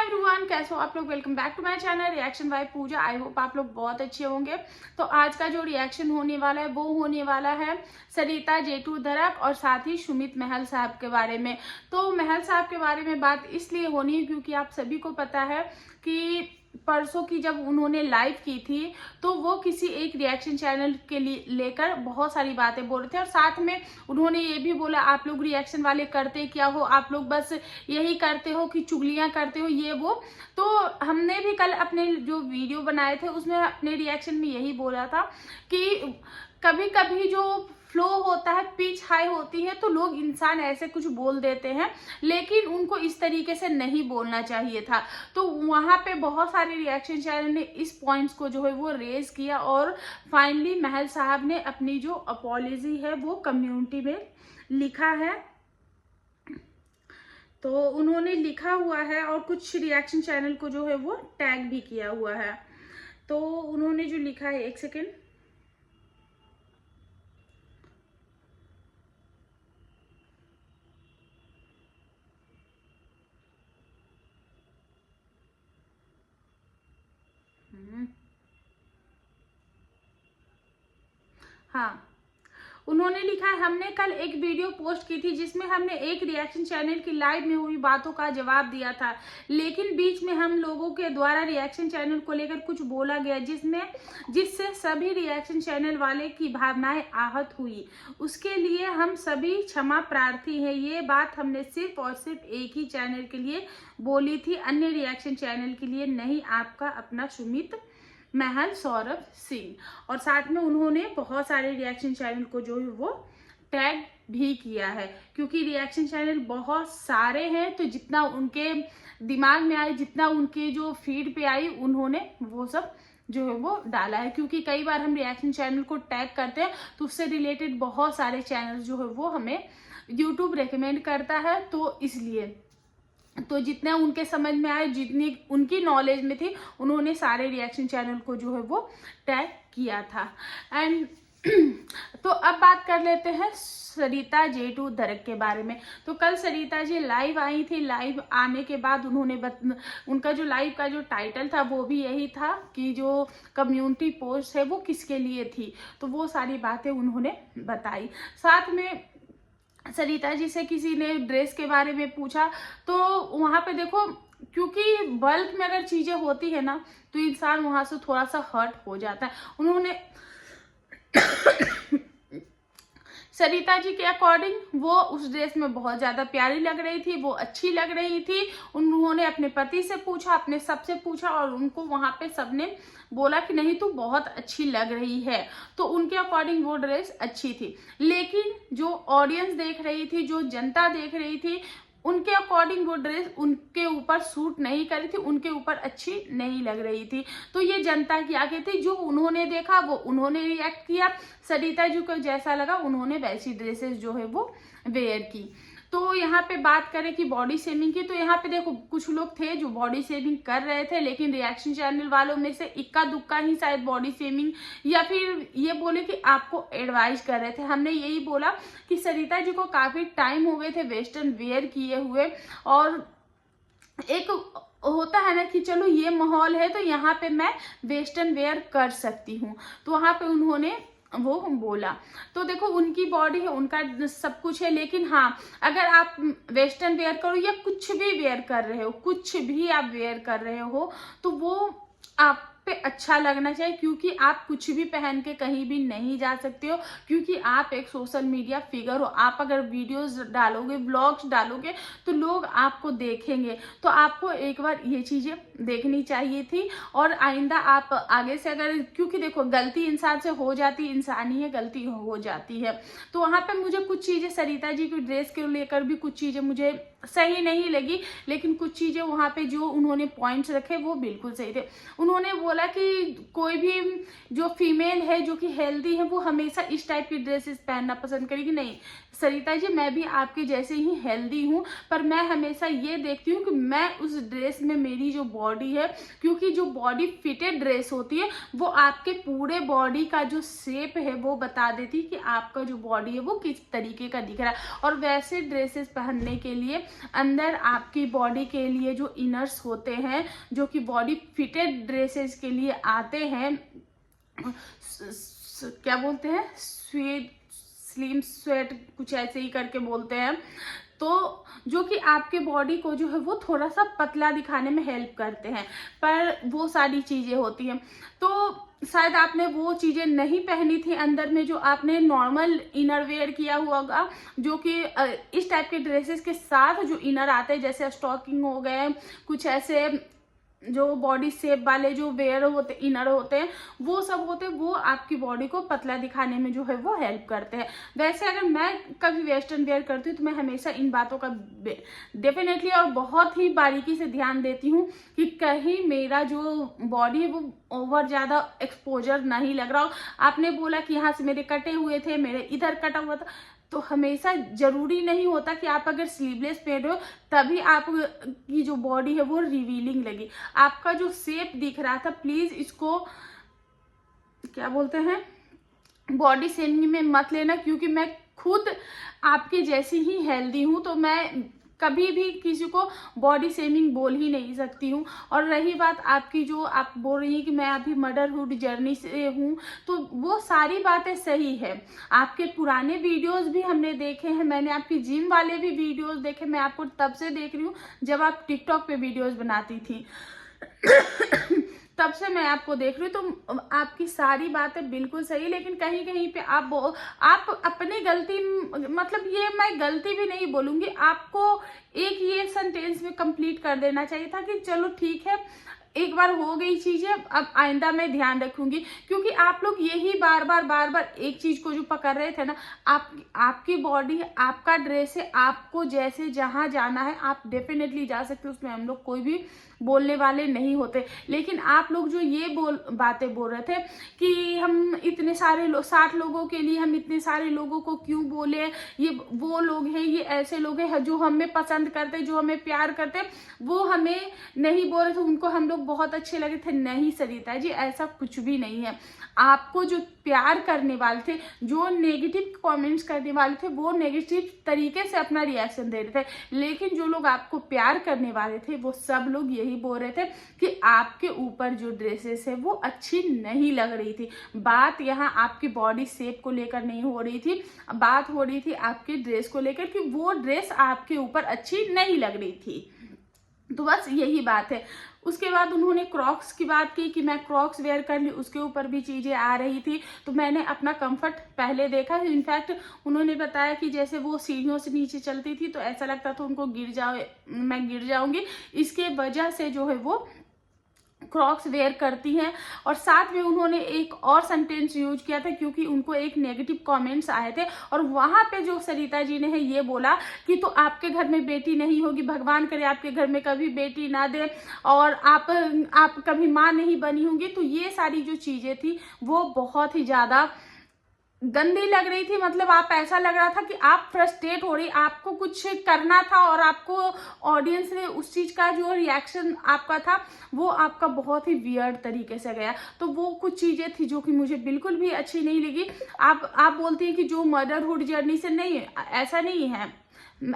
Everyone, कैसे हो आप लोग। Welcome back to my channel reaction by Pooja. I hope आप लोग बहुत अच्छे होंगे। तो आज का जो रिएक्शन होने वाला है वो होने वाला है सरिता जेठू दरक और साथ ही सुमित महल साहब के बारे में। तो महल साहब के बारे में बात इसलिए होनी है क्योंकि आप सभी को पता है कि परसों की जब उन्होंने लाइव की थी तो वो किसी एक रिएक्शन चैनल के लिए लेकर बहुत सारी बातें बोल रहे थे और साथ में उन्होंने ये भी बोला आप लोग रिएक्शन वाले करते क्या हो, आप लोग बस यही करते हो कि चुगलियां करते हो ये वो। तो हमने भी कल अपने जो वीडियो बनाए थे उसमें अपने रिएक्शन में यही बोला था कि कभी कभी जो फ्लो होता है, पिच हाई होती है तो लोग इंसान ऐसे कुछ बोल देते हैं, लेकिन उनको इस तरीके से नहीं बोलना चाहिए था। तो वहां पे बहुत सारे रिएक्शन चैनल ने इस पॉइंट्स को जो है वो रेज किया और फाइनली महल साहब ने अपनी जो अपॉलॉजी है वो कम्युनिटी में लिखा है। तो उन्होंने लिखा हुआ है और कुछ रिएक्शन चैनल को जो है वो टैग भी किया हुआ है। तो उन्होंने जो लिखा है, एक सेकेंड, हाँ, उन्होंने लिखा है हमने कल एक वीडियो पोस्ट की थी जिसमें हमने एक रिएक्शन चैनल की लाइव में हुई बातों का जवाब दिया था, लेकिन बीच में हम लोगों के द्वारा रिएक्शन चैनल को लेकर कुछ बोला गया जिससे सभी रिएक्शन चैनल वाले की भावनाएं आहत हुई। उसके लिए हम सभी क्षमा प्रार्थी हैं। ये बात हमने सिर्फ और सिर्फ एक ही चैनल के लिए बोली थी, अन्य रिएक्शन चैनल के लिए नहीं। आपका अपना सुमित महल सौरभ सिंह। और साथ में उन्होंने बहुत सारे रिएक्शन चैनल को जो है वो टैग भी किया है क्योंकि रिएक्शन चैनल बहुत सारे हैं, तो जितना उनके दिमाग में आए, जितना उनके जो फीड पे आई, उन्होंने वो सब जो है वो डाला है। क्योंकि कई बार हम रिएक्शन चैनल को टैग करते हैं तो उससे रिलेटेड बहुत सारे चैनल जो है वो हमें यूट्यूब रेकमेंड करता है, तो इसलिए तो जितना उनके समझ में आए, जितनी उनकी नॉलेज में थी, उन्होंने सारे रिएक्शन चैनल को जो है वो टैग किया था। एंड तो अब बात कर लेते हैं सरिता जेठू दरक के बारे में। तो कल सरिता जी लाइव आई थी। लाइव आने के बाद उन्होंने उनका जो लाइव का जो टाइटल था वो भी यही था कि जो कम्युनिटी पोस्ट है वो किसके लिए थी, तो वो सारी बातें उन्होंने बताई। साथ में सरिता जी से किसी ने ड्रेस के बारे में पूछा तो वहां पे देखो, क्योंकि बल्क में अगर चीजें होती है ना तो इंसान वहां से थोड़ा सा हर्ट हो जाता है। उन्होंने सरिता जी के अकॉर्डिंग वो उस ड्रेस में बहुत ज्यादा प्यारी लग रही थी, वो अच्छी लग रही थी। उन्होंने अपने पति से पूछा, अपने सबसे पूछा और उनको वहां पे सबने बोला कि नहीं तू बहुत अच्छी लग रही है, तो उनके अकॉर्डिंग वो ड्रेस अच्छी थी। लेकिन जो ऑडियंस देख रही थी, जो जनता देख रही थी, उनके अकॉर्डिंग वो ड्रेस उनके ऊपर सूट नहीं कर रही थी, उनके ऊपर अच्छी नहीं लग रही थी। तो ये जनता की आंखें थी, जो उन्होंने देखा वो उन्होंने रिएक्ट किया। सरिता जी को जैसा लगा उन्होंने वैसी ड्रेसेस जो है वो वेयर की। तो यहाँ पे बात करें कि बॉडी शेमिंग की, तो यहाँ पे देखो कुछ लोग थे जो बॉडी शेमिंग कर रहे थे, लेकिन रिएक्शन चैनल वालों में से इक्का दुक्का ही शायद बॉडी शेमिंग या फिर ये बोले कि आपको एडवाइस कर रहे थे। हमने यही बोला कि सरिता जी को काफी टाइम हो गए थे वेस्टर्न वेयर किए हुए, और एक होता है ना कि चलो ये माहौल है तो यहाँ पे मैं वेस्टर्न वेयर कर सकती हूँ, तो वहां पे उन्होंने वो बोला। तो देखो उनकी बॉडी है, उनका सब कुछ है, लेकिन हाँ अगर आप वेस्टर्न वेयर करो या कुछ भी वेयर कर रहे हो, कुछ भी आप वेयर कर रहे हो, तो वो आप पे अच्छा लगना चाहिए, क्योंकि आप कुछ भी पहन के कहीं भी नहीं जा सकते हो, क्योंकि आप एक सोशल मीडिया फिगर हो। आप अगर वीडियोस डालोगे, ब्लॉग्स डालोगे, तो लोग आपको देखेंगे। तो आपको एक बार ये चीजें देखनी चाहिए थी और आइंदा आप आगे से अगर, क्योंकि देखो गलती इंसान से हो जाती, इंसानी है, गलती हो जाती है। तो वहां पे मुझे कुछ चीजें सरिता जी की ड्रेस के लेकर भी कुछ चीजें मुझे सही नहीं लगी, लेकिन कुछ चीजें वहां पे जो उन्होंने पॉइंट्स रखे वो बिल्कुल सही थे। उन्होंने बोला कि कोई भी जो फीमेल है जो कि हेल्दी है वो हमेशा इस टाइप की ड्रेसेस पहनना पसंद करेगी। नहीं सरिता जी, मैं भी आपके जैसे ही हेल्दी हूँ, पर मैं हमेशा ये देखती हूँ कि मैं उस ड्रेस में मेरी जो बॉडी है, क्योंकि जो बॉडी फिटेड ड्रेस होती है वो आपके पूरे बॉडी का जो शेप है वो बता देती है कि आपका जो बॉडी है वो किस तरीके का दिख रहा है। और वैसे ड्रेसेस पहनने के लिए अंदर आपकी बॉडी के लिए जो इनर्स होते हैं, जो कि बॉडी फिटेड ड्रेसेस के लिए आते हैं, क्या बोलते हैं, स्लिम स्वेट कुछ ऐसे ही करके बोलते हैं, तो जो कि आपके बॉडी को जो है वो थोड़ा सा पतला दिखाने में हेल्प करते हैं, पर वो सारी चीज़ें होती हैं। तो शायद आपने वो चीज़ें नहीं पहनी थी अंदर में, जो आपने नॉर्मल इनर वेयर किया हुआ होगा, जो कि इस टाइप के ड्रेसेस के साथ जो इनर आते हैं, जैसे स्टॉकिंग हो गए, कुछ ऐसे जो बॉडी शेप वाले जो वेयर होते, इनर होते हैं, वो सब होते हैं, वो आपकी बॉडी को पतला दिखाने में जो है वो हेल्प करते हैं। वैसे अगर मैं कभी वेस्टर्न वेयर करती हूँ तो मैं हमेशा इन बातों का डेफिनेटली और बहुत ही बारीकी से ध्यान देती हूँ कि कहीं मेरा जो बॉडी है वो ओवर ज़्यादा एक्सपोजर नहीं लग रहा हो। आपने बोला कि यहाँ से मेरे कटे हुए थे, मेरे इधर कटा हुआ था, तो हमेशा जरूरी नहीं होता कि आप अगर स्लीवलेस पहन रहे हो तभी आपकी जो बॉडी है वो रिवीलिंग लगी। आपका जो शेप दिख रहा था, प्लीज इसको क्या बोलते हैं, बॉडी शेमिंग में मत लेना, क्योंकि मैं खुद आपके जैसी ही हेल्दी हूँ, तो मैं कभी भी किसी को बॉडी शेमिंग बोल ही नहीं सकती हूँ। और रही बात आपकी, जो आप बोल रही हैं कि मैं अभी मदरहुड जर्नी से हूँ, तो वो सारी बातें सही है। आपके पुराने वीडियोस भी हमने देखे हैं, मैंने आपकी जिम वाले भी वीडियोस देखे, मैं आपको तब से देख रही हूँ जब आप टिकटॉक पे वीडियोस बनाती थी तब से मैं आपको देख रही हूँ, तो आपकी सारी बातें बिल्कुल सही, लेकिन कहीं कहीं पे आप अपनी गलती, मतलब ये मैं गलती भी नहीं बोलूंगी, आपको एक ये सेंटेंस में कंप्लीट कर देना चाहिए था कि चलो ठीक है, एक बार हो गई चीजें, अब आइंदा मैं ध्यान रखूंगी। क्योंकि आप लोग यही बार बार एक चीज को जो पकड़ रहे थे ना, आपकी बॉडी है, आपका ड्रेस है, आपको जैसे जहां जाना है आप डेफिनेटली जा सकते हो, उसमें हम लोग कोई भी बोलने वाले नहीं होते। लेकिन आप लोग जो ये बातें बोल रहे थे कि हम इतने सारे 60 लोगों के लिए हम इतने सारे लोगों को क्यों बोले, ये वो लोग हैं, ये ऐसे लोग हैं जो हमें पसंद करते, जो हमें प्यार करते, वो हमें नहीं बोल रहे थे, उनको हम लोग बहुत अच्छे लगे थे। नहीं सरिता जी, ऐसा कुछ भी नहीं है। आपको जो प्यार करने वाले थे, जो नेगेटिव कमेंट्स करने वाले थे, वो नेगेटिव तरीके से अपना रिएक्शन दे रहे थे, लेकिन जो लोग आपको प्यार करने वाले थे वो सब लोग यही बोल रहे थे कि आपके ऊपर जो ड्रेसेस है वो अच्छी नहीं लग रही थी। बात यहाँ आपकी बॉडी शेप को लेकर नहीं हो रही थी, बात हो रही थी आपके ड्रेस को लेकर कि वो ड्रेस आपके ऊपर अच्छी नहीं लग रही थी। तो बस यही बात है। उसके बाद उन्होंने क्रॉक्स की बात की कि मैं क्रॉक्स वेयर कर ली, उसके ऊपर भी चीज़ें आ रही थी, तो मैंने अपना कंफर्ट पहले देखा। इनफैक्ट उन्होंने बताया कि जैसे वो सीढ़ियों से नीचे चलती थी तो ऐसा लगता था उनको मैं गिर जाऊंगी, इसके वजह से जो है वो क्रॉक्स वेयर करती हैं। और साथ में उन्होंने एक और सेंटेंस यूज किया था, क्योंकि उनको एक नेगेटिव कमेंट्स आए थे, और वहां पे जो सरिता जी ने है ये बोला कि तो आपके घर में बेटी नहीं होगी, भगवान करे आपके घर में कभी बेटी ना दे, और आप कभी माँ नहीं बनी होंगी। तो ये सारी जो चीजें थी वो बहुत ही ज्यादा गंदी लग रही थी। मतलब आप, ऐसा लग रहा था कि आप फ्रस्ट्रेट हो रही, आपको कुछ करना था और आपको ऑडियंस ने उस चीज का जो रिएक्शन आपका था वो आपका बहुत ही वियर्ड तरीके से गया। तो वो कुछ चीजें थी जो कि मुझे बिल्कुल भी अच्छी नहीं लगी। आप बोलती हैं कि जो मदरहुड जर्नी से, नहीं, ऐसा नहीं है,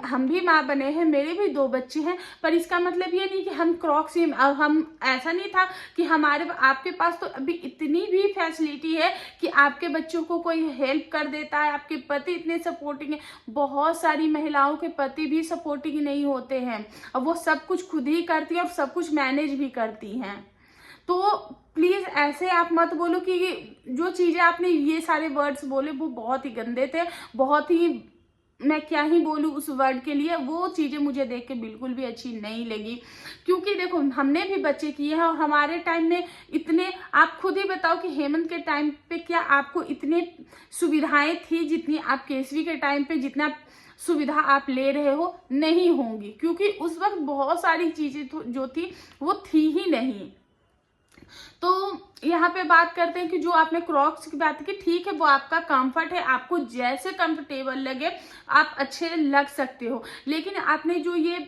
हम भी माँ बने हैं, मेरे भी 2 बच्चे हैं, पर इसका मतलब ये नहीं कि हम क्रॉक्स ही, हम ऐसा नहीं था कि आपके पास तो अभी इतनी भी फैसिलिटी है कि आपके बच्चों को कोई हेल्प कर देता है, आपके पति इतने सपोर्टिंग है। बहुत सारी महिलाओं के पति भी सपोर्टिंग नहीं होते हैं, और वो सब कुछ खुद ही करती है और सब कुछ मैनेज भी करती हैं। तो प्लीज ऐसे आप मत बोलो कि जो चीजें आपने ये सारे वर्ड्स बोले वो बहुत ही गंदे थे, बहुत ही, मैं क्या ही बोलूँ उस वर्ड के लिए, वो चीज़ें मुझे देख के बिल्कुल भी अच्छी नहीं लगी। क्योंकि देखो, हमने भी बच्चे किए हैं और हमारे टाइम में इतने, आप खुद ही बताओ कि हेमंत के टाइम पे क्या आपको इतने सुविधाएं थी जितनी आप केसवी के टाइम पे, जितना सुविधा आप ले रहे हो, नहीं होंगी, क्योंकि उस वक्त बहुत सारी चीजें जो थी वो थी ही नहीं। तो यहाँ पे बात करते हैं कि जो आपने क्रॉक्स की बात की, ठीक है, वो आपका कंफर्ट है, आपको जैसे कंफर्टेबल लगे आप अच्छे लग सकते हो, लेकिन आपने जो ये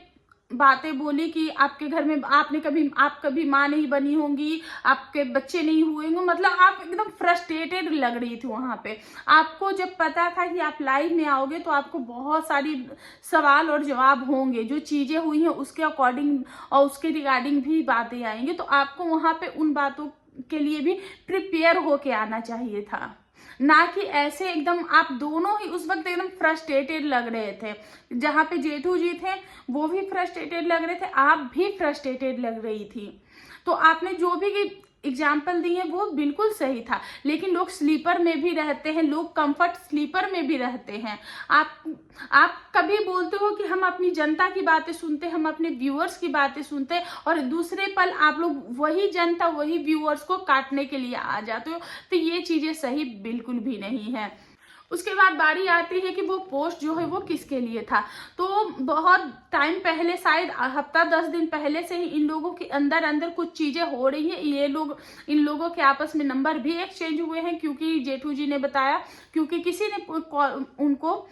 बातें बोली कि आपके घर में आप कभी माँ नहीं बनी होंगी, आपके बच्चे नहीं हुए होंगे, मतलब आप एकदम फ्रस्ट्रेटेड लग रही थी वहां पे। आपको जब पता था कि आप लाइव में आओगे तो आपको बहुत सारी सवाल और जवाब होंगे, जो चीजें हुई हैं उसके अकॉर्डिंग और उसके रिगार्डिंग भी बातें आएंगी, तो आपको वहां पे उन बातों के लिए भी प्रिपेयर होके आना चाहिए था, ना कि ऐसे एकदम आप दोनों ही उस वक्त एकदम फ्रस्ट्रेटेड लग रहे थे। जहां पे जेठू जी थे वो भी फ्रस्ट्रेटेड लग रहे थे, आप भी फ्रस्ट्रेटेड लग रही थी। तो आपने जो भी एग्जाम्पल दिए वो बिल्कुल सही था, लेकिन लोग स्लीपर में भी रहते हैं, लोग कंफर्ट स्लीपर में भी रहते हैं। आप कभी बोलते हो कि हम अपनी जनता की बातें सुनते, हम अपने व्यूअर्स की बातें सुनते, और दूसरे पल आप लोग वही जनता वही व्यूअर्स को काटने के लिए आ जाते हो, तो ये चीजें सही बिल्कुल भी नहीं है। उसके बाद बारी आती है कि वो पोस्ट जो है वो किसके लिए था। तो बहुत टाइम पहले, शायद हफ्ता 10 दिन पहले से ही इन लोगों के अंदर अंदर कुछ चीजें हो रही है। इन लोगों के आपस में नंबर भी एक्सचेंज हुए हैं, क्योंकि जेठू जी ने बताया, क्योंकि किसी ने उनको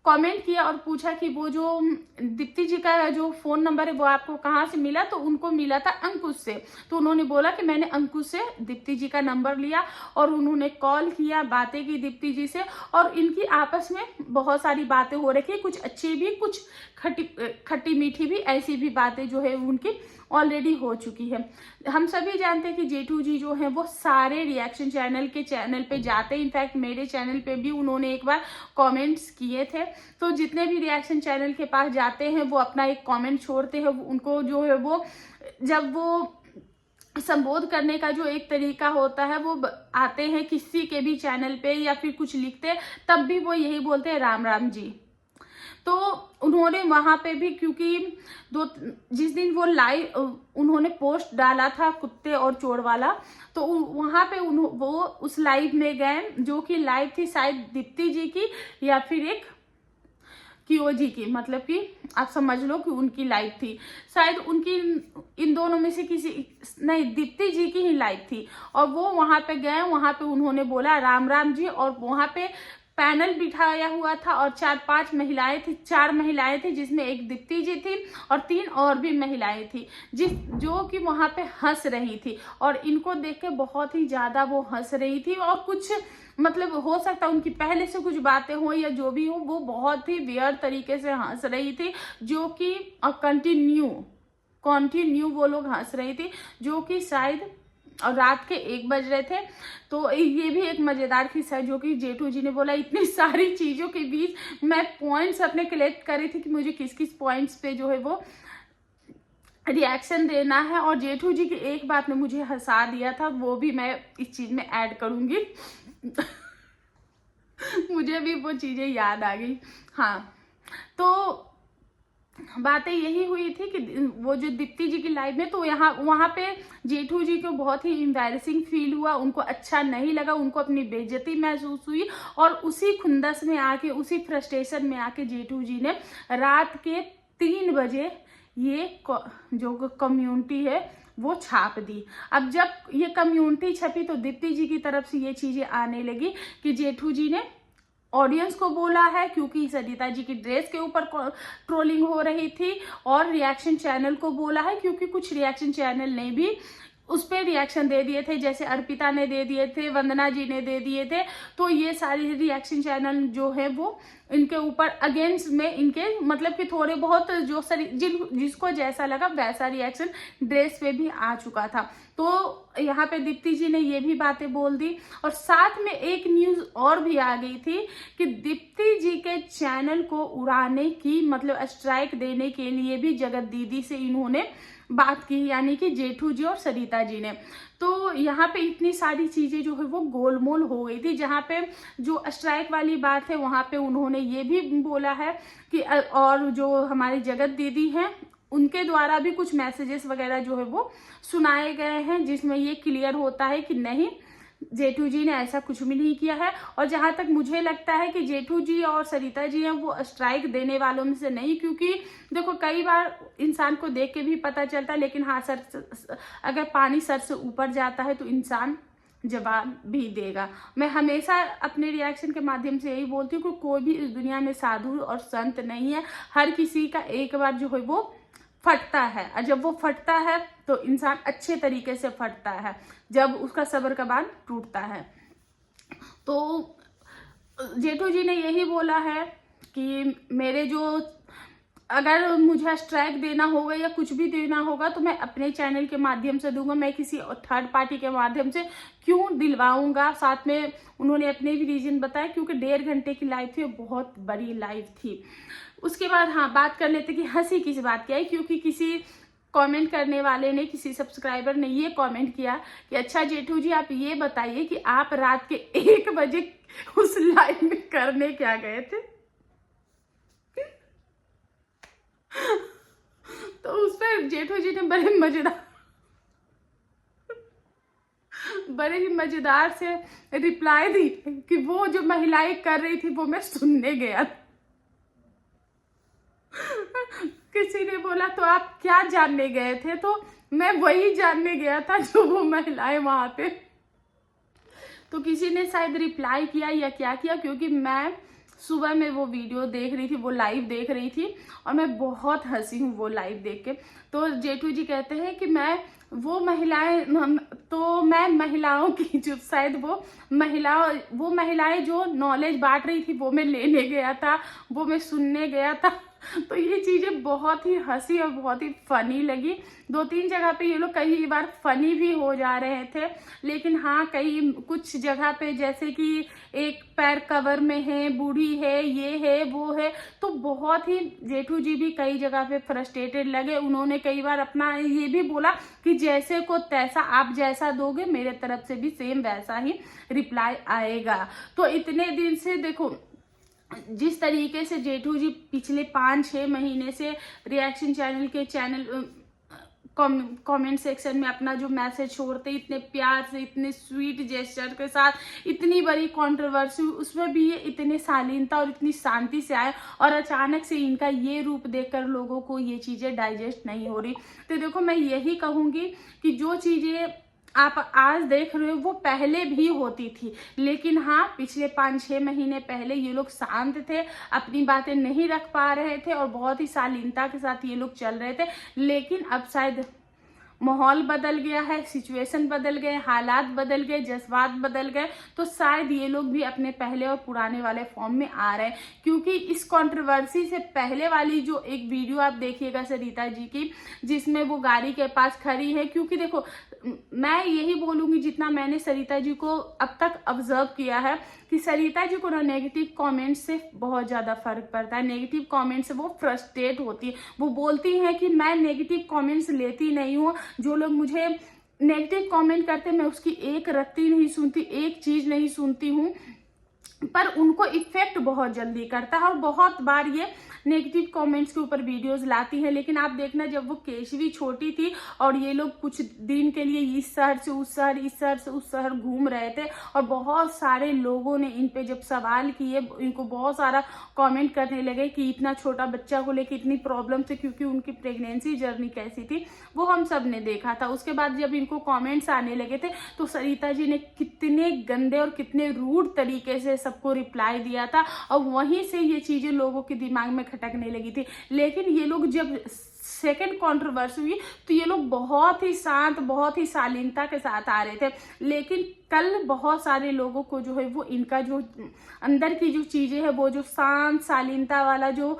कमेंट किया और पूछा कि वो जो दीप्ति जी का जो फोन नंबर है वो आपको कहाँ से मिला, तो उनको मिला था अंकुश से। तो उन्होंने बोला कि मैंने अंकुश से दीप्ति जी का नंबर लिया और उन्होंने कॉल किया, बातें की दीप्ति जी से, और इनकी आपस में बहुत सारी बातें हो रखी, कुछ अच्छी भी, कुछ खट्टी मीठी भी, ऐसी भी बातें जो है उनकी ऑलरेडी हो चुकी है। हम सभी जानते हैं कि जेठू जी जो है वो सारे रिएक्शन चैनल पे जाते हैं। इनफैक्ट मेरे चैनल पे भी उन्होंने एक बार कमेंट्स किए थे। तो जितने भी रिएक्शन चैनल के पास जाते हैं वो अपना एक कमेंट छोड़ते हैं। उनको जो है वो जब वो संबोध करने का जो एक तरीका होता है, वो आते हैं किसी के भी चैनल पे या फिर कुछ लिखते, तब भी वो यही बोलते हैं राम राम जी। तो उन्होंने वहां पे भी, क्योंकि जिस दिन वो लाइव उन्होंने पोस्ट डाला था कुत्ते और चोर वाला, तो वहां पे वो उस लाइव में गए, जो कि लाइव थी शायद दीप्ति जी की या फिर एक कियो जी की, मतलब कि आप समझ लो कि उनकी लाइव थी शायद, उनकी इन दोनों में से किसी, नहीं, दीप्ति जी की ही लाइव थी। और वो वहां पे गए, वहां पे उन्होंने बोला राम राम जी, और वहां पे पैनल बिठाया हुआ था और 4-5 महिलाएं थी, 4 महिलाएं थी, जिसमें एक दीप्ति जी थी और 3 और भी महिलाएं थी, जो कि वहां पे हंस रही थी, और इनको देख के बहुत ही ज्यादा वो हंस रही थी। और कुछ मतलब हो सकता है उनकी पहले से कुछ बातें हो या जो भी हो, वो बहुत ही वियर्ड तरीके से हंस रही थी, जो कि कंटिन्यू वो लोग हंस रही थी, जो कि शायद और रात के 1 बज रहे थे। तो ये भी एक मजेदार किस्सा है, जो कि जेठू जी ने बोला। इतनी सारी चीजों के बीच मैं पॉइंट्स अपने कलेक्ट कर रही थी कि मुझे किस किस पॉइंट्स पे जो है वो रिएक्शन देना है, और जेठू जी की एक बात ने मुझे हंसा दिया था, वो भी मैं इस चीज में ऐड करूंगी। मुझे भी वो चीजें याद आ गई। हाँ, तो बातें यही हुई थी कि वो जो दीप्ति जी की लाइव में, तो वहां पे जेठू जी को बहुत ही एम्बैरेसिंग फील हुआ, उनको अच्छा नहीं लगा, उनको अपनी बेइज्जती महसूस हुई, और उसी खुंदस में आके, उसी फ्रस्ट्रेशन में आके जेठू जी ने रात के 3 बजे ये जो कम्युनिटी है वो छाप दी। अब जब ये कम्युनिटी छपी तो दीप्ति जी की तरफ से ये चीजें आने लगी कि जेठू जी ने ऑडियंस को बोला है, क्योंकि सरिता जी की ड्रेस के ऊपर ट्रोलिंग हो रही थी, और रिएक्शन चैनल को बोला है, क्योंकि कुछ रिएक्शन चैनल ने भी उस पर रिएक्शन दे दिए थे, जैसे अर्पिता ने दे दिए थे, वंदना जी ने दे दिए थे। तो ये सारी रिएक्शन चैनल जो है वो इनके ऊपर अगेंस्ट में, इनके मतलब कि थोड़े बहुत जो जिसको जैसा लगा वैसा रिएक्शन ड्रेस पे भी आ चुका था। तो यहाँ पे दीप्ति जी ने ये भी बातें बोल दी, और साथ में एक न्यूज और भी आ गई थी कि दीप्ति जी के चैनल को उड़ाने की, मतलब स्ट्राइक देने के लिए भी जगत दीदी से इन्होंने बात की, यानी कि जेठू जी और सरिता जी ने। तो यहाँ पे इतनी सारी चीजें जो है वो गोलमोल हो गई थी। जहाँ पे जो स्ट्राइक वाली बात है वहां पे उन्होंने ये भी बोला है कि, और जो हमारी जगत दीदी हैं उनके द्वारा भी कुछ मैसेजेस वगैरह जो है वो सुनाए गए हैं, जिसमें ये क्लियर होता है कि नहीं, जेठू जी ने ऐसा कुछ भी नहीं किया है। और जहां तक मुझे लगता है कि जेठू जी और सरिता जी हैं वो स्ट्राइक देने वालों में से नहीं, क्योंकि देखो कई बार इंसान को देख के भी पता चलता है, लेकिन हाँ, अगर पानी सर से ऊपर जाता है तो इंसान जवाब भी देगा। मैं हमेशा अपने रिएक्शन के माध्यम से यही बोलती हूँ कि कोई भी इस दुनिया में साधु और संत नहीं है, हर किसी का एक बार जो है वो फटता है, और जब वो फटता है तो इंसान अच्छे तरीके से फटता है, जब उसका सब्र का बांध टूटता है। तो जेठू जी ने यही बोला है कि मेरे जो, अगर मुझे स्ट्राइक देना होगा या कुछ भी देना होगा तो मैं अपने चैनल के माध्यम से दूंगा, मैं किसी थर्ड पार्टी के माध्यम से क्यों दिलवाऊंगा। साथ में उन्होंने अपने भी रीजन बताया, क्योंकि 1.5 घंटे की लाइव थी, बहुत बड़ी लाइव थी। उसके बाद हाँ, बात कर लेते कि हंसी किस बात की आई, क्योंकि किसी कमेंट करने वाले ने, किसी सब्सक्राइबर ने ये कमेंट किया कि अच्छा जेठू जी आप ये बताइए कि आप रात के 1 बजे उस लाइव में करने क्या गए थे। तो उस पर जेठू जी ने बड़े ही मजेदार से रिप्लाई दी कि वो जो महिलाएं कर रही थी वो मैं सुनने गया। किसी ने बोला तो आप क्या जानने गए थे, तो मैं वही जानने गया था जो वो महिलाएं वहां पे। तो किसी ने शायद रिप्लाई किया या क्या किया, क्योंकि मैं सुबह में वो वीडियो देख रही थी, वो लाइव देख रही थी, और मैं बहुत हंसी हूँ वो लाइव देख के। तो जेठू जी कहते हैं कि मैं महिलाओं की जो शायद वो महिलाएं जो नॉलेज बांट रही थी वो मैं लेने गया था, वो मैं सुनने गया था। तो ये चीजें बहुत ही हंसी और बहुत ही फनी लगी। 2-3 जगह पे ये लोग कई बार फनी भी हो जा रहे थे, लेकिन हाँ कुछ जगह पे जैसे कि एक पैर कवर में है, बूढ़ी है, ये है वो है, तो बहुत ही जेठू जी भी कई जगह पे फ्रस्ट्रेटेड लगे। उन्होंने कई बार अपना ये भी बोला कि जैसे को तैसा, आप जैसा दोगे मेरे तरफ से भी सेम वैसा ही रिप्लाई आएगा। तो इतने दिन से देखो जिस तरीके से जेठू जी पिछले 5-6 महीने से रिएक्शन चैनल के कमेंट सेक्शन में अपना जो मैसेज छोड़ते, इतने प्यार से, इतने स्वीट जेस्चर के साथ, इतनी बड़ी कंट्रोवर्सी, उसमें भी ये इतने शालीनता और इतनी शांति से आए, और अचानक से इनका ये रूप देखकर लोगों को ये चीजें डाइजेस्ट नहीं हो रही। तो देखो मैं यही कहूंगी कि जो चीजें आप आज देख रहे हो वो पहले भी होती थी, लेकिन हाँ पिछले 5-6 महीने पहले ये लोग शांत थे, अपनी बातें नहीं रख पा रहे थे और बहुत ही शालीनता के साथ ये लोग चल रहे थे। लेकिन अब शायद माहौल बदल गया है, सिचुएशन बदल गए, हालात बदल गए, जज्बात बदल गए, तो शायद ये लोग भी अपने पहले और पुराने वाले फॉर्म में आ रहे हैं। क्योंकि इस कंट्रोवर्सी से पहले वाली जो एक वीडियो आप देखिएगा सरिता जी की, जिसमें वो गाड़ी के पास खड़ी है, क्योंकि देखो मैं यही बोलूंगी जितना मैंने सरिता जी को अब तक ऑब्जर्व किया है कि सरिता जी को ना नेगेटिव कमेंट से बहुत ज़्यादा फर्क पड़ता है। नेगेटिव कमेंट से वो फ्रस्ट्रेट होती है, वो बोलती हैं कि मैं नेगेटिव कमेंट्स लेती नहीं हूँ, जो लोग मुझे नेगेटिव कमेंट करते मैं उसकी एक रत्ती नहीं सुनती, एक चीज़ नहीं सुनती हूँ, पर उनको इफेक्ट बहुत जल्दी करता है और बहुत बार ये नेगेटिव कमेंट्स के ऊपर वीडियोस लाती है। लेकिन आप देखना जब वो केशवी छोटी थी और ये लोग कुछ दिन के लिए इस शहर से उस शहर, इस शहर से उस शहर घूम रहे थे और बहुत सारे लोगों ने इन पे जब सवाल किए, इनको बहुत सारा कमेंट करने लगे कि इतना छोटा बच्चा को लेकर इतनी प्रॉब्लम थी, क्योंकि उनकी प्रेगनेंसी जर्नी कैसी थी वो हम सब ने देखा था। उसके बाद जब इनको कॉमेंट्स आने लगे थे तो सरिता जी ने कितने गंदे और कितने रूड तरीके से सबको रिप्लाई दिया था और वहीं से ये चीजें लोगों के दिमाग में खटकने लगी थी। लेकिन ये लोग जब सेकेंड कंट्रोवर्सी हुई तो ये लोग बहुत ही शांत, बहुत ही शालीनता के साथ आ रहे थे। लेकिन कल बहुत सारे लोगों को जो है वो इनका जो अंदर की जो चीजें है, वो जो शांत शालीनता वाला जो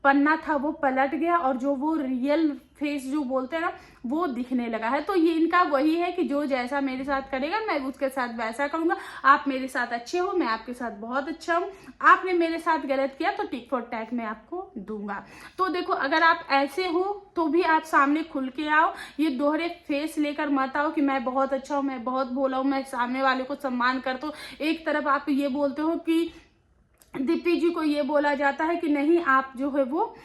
पन्ना था वो पलट गया और जो वो रियल फेस जो बोलते हैं ना वो दिखने लगा है। तो ये इनका वही है कि जो जैसा मेरे साथ करेगा मैं उसके साथ वैसा करूंगा। आप मेरे साथ अच्छे हो, मैं आपके साथ बहुत अच्छा हूँ, आपने मेरे साथ गलत किया तो टिक फॉर टैग मैं आपको दूंगा। तो देखो अगर आप ऐसे हो तो भी आप सामने खुल के आओ, ये दोहरे फेस लेकर मत आओ कि मैं बहुत अच्छा हूँ, मैं बहुत बोला हूँ, मैं सामने वाले को सम्मान करता हूँ। एक तरफ आप ये बोलते हो कि दीप्ति जी को ये बोला जाता है कि नहीं आप जो है वो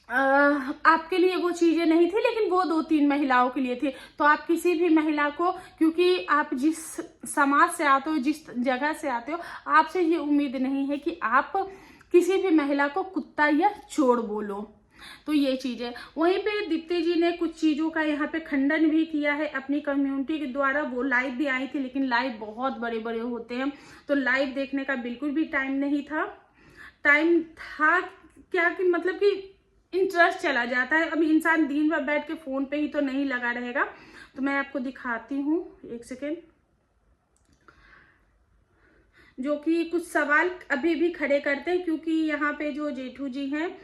आपके लिए वो चीजें नहीं थी, लेकिन वो 2-3 महिलाओं के लिए थी। तो आप किसी भी महिला को, क्योंकि आप जिस समाज से आते हो, जिस जगह से आते हो, आपसे ये उम्मीद नहीं है कि आप किसी भी महिला को कुत्ता या चोर बोलो। तो ये चीज है। वहीं पे दीप्ति जी ने कुछ चीजों का यहाँ पे खंडन भी किया है अपनी कम्युनिटी के द्वारा। वो लाइव भी आई थी, लेकिन लाइव बहुत बड़े बड़े होते हैं तो लाइव देखने का बिल्कुल भी टाइम नहीं था। टाइम था क्या कि मतलब कि इंटरेस्ट चला जाता है। अब इंसान दिन भर बैठ के फ़ोन पे ही तो नहीं लगा रहेगा। तो मैं आपको दिखाती हूँ, एक सेकेंड, जो कि कुछ सवाल अभी भी खड़े करते हैं, क्योंकि यहाँ पे जो जेठू जी हैं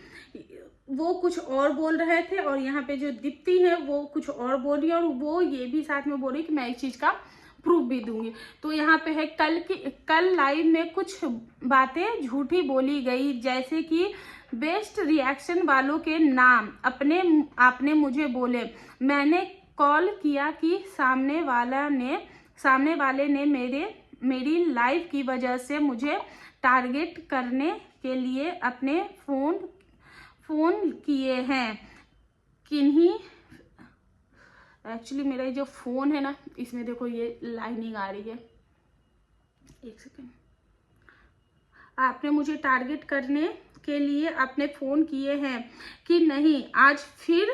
वो कुछ और बोल रहे थे और यहाँ पे जो दीप्ति है वो कुछ और बोल रही है, और वो ये भी साथ में बोल रही कि मैं इस चीज़ का प्रूफ भी दूंगी। तो यहाँ पे है कल लाइव में कुछ बातें झूठी बोली गई, जैसे कि बेस्ट रिएक्शन वालों के नाम आपने मुझे बोले। मैंने कॉल किया कि सामने वाले ने मेरी लाइफ की वजह से मुझे टारगेट करने के लिए अपने फोन किए हैं। किन्हीं एक्चुअली मेरा जो फोन है ना, इसमें देखो ये लाइनिंग आ रही है, एक सेकेंड। आपने मुझे टारगेट करने के लिए अपने फोन किए हैं कि नहीं? आज फिर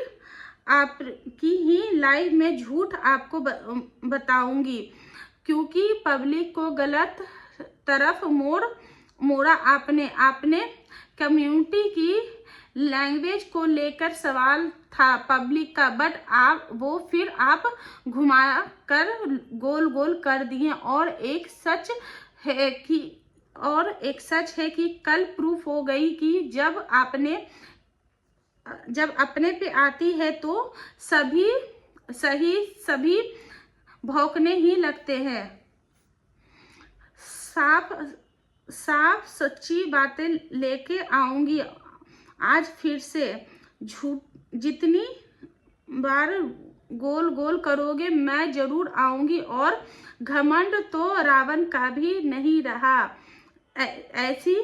आपकी ही लाइव में झूठ आपको बताऊंगी, क्योंकि पब्लिक को गलत तरफ मोड़ा आपने कम्युनिटी की लैंग्वेज को लेकर सवाल था पब्लिक का, बट आप घुमा कर गोल गोल कर दिए। और एक सच है कि कल प्रूफ हो गई कि जब अपने पे आती है तो सभी भौंकने ही लगते हैं। साफ सच्ची बातें लेके आऊंगी आज फिर से। झूठ जितनी बार गोल गोल करोगे मैं जरूर आऊंगी, और घमंड तो रावण का भी नहीं रहा। ऐसी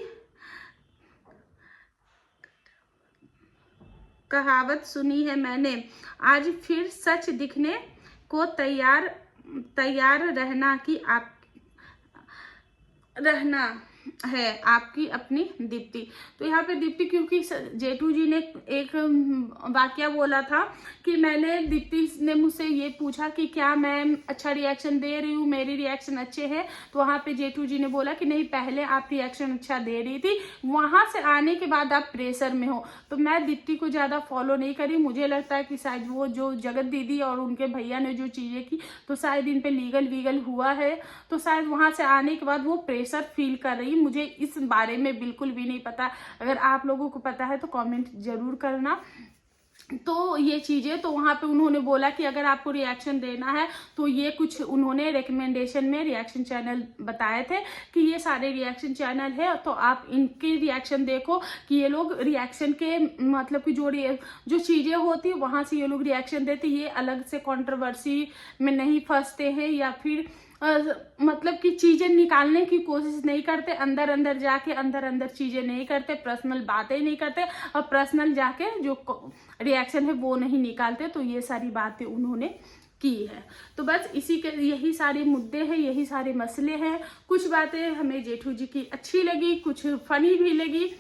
कहावत सुनी है मैंने। आज फिर सच दिखने को तैयार है आपकी अपनी दीप्ति। तो यहाँ पे दीप्ति, क्योंकि जेठू जी ने एक वाक्य बोला था कि दीप्ति ने मुझसे ये पूछा कि क्या मैं अच्छा रिएक्शन दे रही हूँ, मेरी रिएक्शन अच्छे हैं। तो वहाँ पे जेठू जी ने बोला कि नहीं, पहले आप रिएक्शन अच्छा दे रही थी, वहाँ से आने के बाद आप प्रेशर में हो। तो मैं दीप्ति को ज़्यादा फॉलो नहीं करी। मुझे लगता है कि शायद वो जो जगत दीदी और उनके भैया ने जो चीज़ें की, तो शायद इन पे लीगल वीगल हुआ है। तो शायद वहाँ से आने के बाद वो प्रेशर फील कर रही। मुझे इस बारे में बिल्कुल भी नहीं पता। अगर आप लोगों को पता है तो कमेंट जरूर करना। तो ये चीजें, तो वहां पे उन्होंने बोला कि अगर आपको रिएक्शन देना है तो ये कुछ उन्होंने रिकमेंडेशन में रिएक्शन चैनल बताए थे कि ये सारे रिएक्शन चैनल है, तो आप इनके रिएक्शन देखो कि ये लोग रिएक्शन के मतलब कि जो चीजें होती है वहां से ये लोग रिएक्शन देते, ये अलग से कंट्रोवर्सी में नहीं फंसते हैं या फिर मतलब कि चीजें निकालने की कोशिश नहीं करते, अंदर जाके अंदर चीजें नहीं करते, पर्सनल बातें नहीं करते और पर्सनल जाके जो रिएक्शन है वो नहीं निकालते। तो ये सारी बातें उन्होंने की है। तो बस इसी के यही सारे मुद्दे हैं, यही सारे मसले हैं। कुछ बातें हमें जेठू जी की अच्छी लगी, कुछ फनी भी लगी।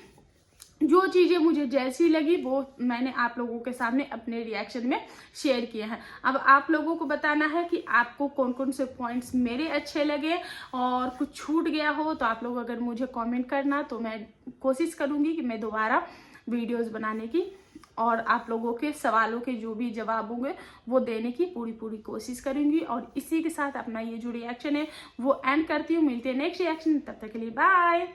जो चीज़ें मुझे जैसी लगी वो मैंने आप लोगों के सामने अपने रिएक्शन में शेयर किए हैं। अब आप लोगों को बताना है कि आपको कौन कौन से पॉइंट्स मेरे अच्छे लगे, और कुछ छूट गया हो तो आप लोग अगर मुझे कमेंट करना, तो मैं कोशिश करूँगी कि मैं दोबारा वीडियोस बनाने की और आप लोगों के सवालों के जो भी जवाब होंगे वो देने की पूरी कोशिश करूँगी। और इसी के साथ अपना ये जो रिएक्शन है वो एंड करती हूँ। मिलते हैं नेक्स्ट रिएक्शन, तब तक के लिए बाय।